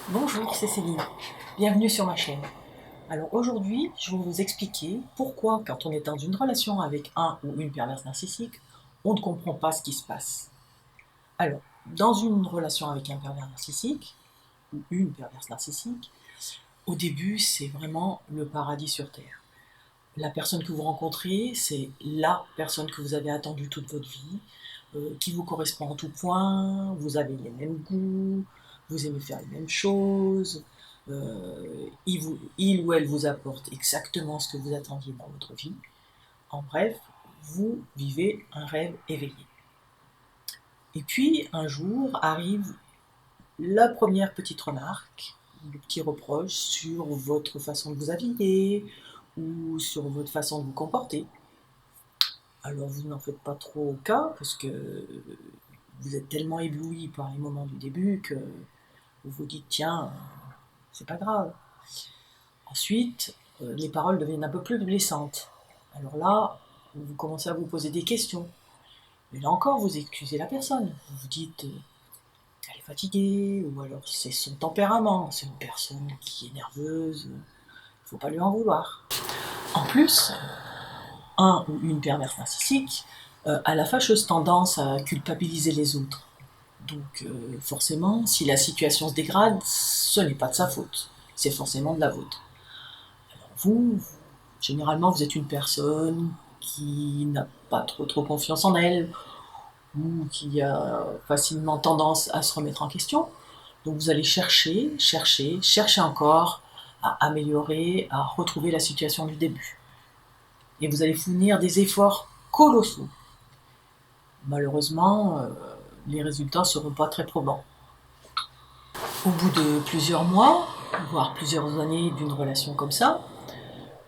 Bonjour, c'est Céline. Bienvenue sur ma chaîne. Alors aujourd'hui, je vais vous expliquer pourquoi, quand on est dans une relation avec un ou une perverse narcissique, on ne comprend pas ce qui se passe. Alors, dans une relation avec un pervers narcissique, ou une perverse narcissique, au début, c'est vraiment le paradis sur Terre. La personne que vous rencontrez, c'est la personne que vous avez attendue toute votre vie, qui vous correspond en tout point, vous avez les mêmes goûts, vous aimez faire les mêmes choses, il ou elle vous apporte exactement ce que vous attendiez dans votre vie. En bref, vous vivez un rêve éveillé. Et puis, un jour, arrive la première petite remarque, le petit reproche sur votre façon de vous habiller, ou sur votre façon de vous comporter. Alors vous n'en faites pas trop cas, parce que vous êtes tellement ébloui par les moments du début que vous vous dites tiens, c'est pas grave. Ensuite, les paroles deviennent un peu plus blessantes. Alors là, vous commencez à vous poser des questions. Mais là encore, vous excusez la personne. Vous vous dites elle est fatiguée, ou alors c'est son tempérament, c'est une personne qui est nerveuse, il ne faut pas lui en vouloir. En plus, un ou une perverse narcissique a la fâcheuse tendance à culpabiliser les autres. Donc forcément, si la situation se dégrade, ce n'est pas de sa faute, c'est forcément de la vôtre. Alors vous, généralement, vous êtes une personne qui n'a pas trop confiance en elle, ou qui a facilement tendance à se remettre en question. Donc vous allez chercher encore à améliorer, à retrouver la situation du début. Et vous allez fournir des efforts colossaux. Malheureusement, les résultats ne seront pas très probants. Au bout de plusieurs mois, voire plusieurs années d'une relation comme ça,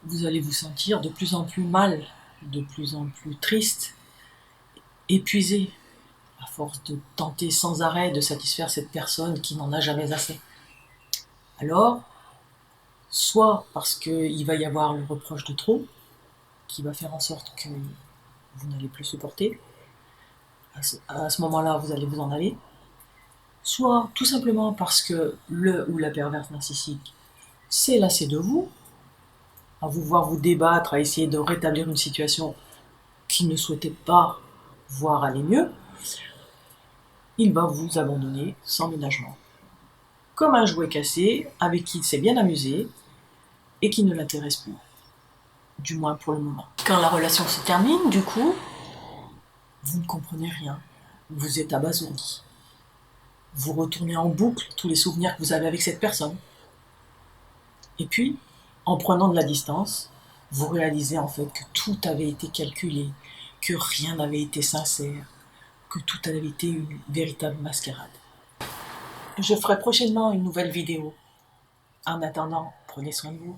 vous allez vous sentir de plus en plus mal, de plus en plus triste, épuisé, à force de tenter sans arrêt de satisfaire cette personne qui n'en a jamais assez. Alors, soit parce qu'il va y avoir le reproche de trop, qui va faire en sorte que vous n'allez plus supporter, à ce moment-là, vous allez vous en aller, soit tout simplement parce que le ou la perverse narcissique s'est lassé de vous, à vous voir vous débattre, à essayer de rétablir une situation qu'il ne souhaitait pas voir aller mieux, il va vous abandonner sans ménagement. Comme un jouet cassé avec qui il s'est bien amusé et qui ne l'intéresse plus. Du moins pour le moment. Quand la relation se termine, du coup, vous ne comprenez rien. Vous êtes abasourdi. Vous retournez en boucle tous les souvenirs que vous avez avec cette personne. Et puis, en prenant de la distance, vous réalisez en fait que tout avait été calculé, que rien n'avait été sincère, que tout avait été une véritable mascarade. Je ferai prochainement une nouvelle vidéo. En attendant, prenez soin de vous.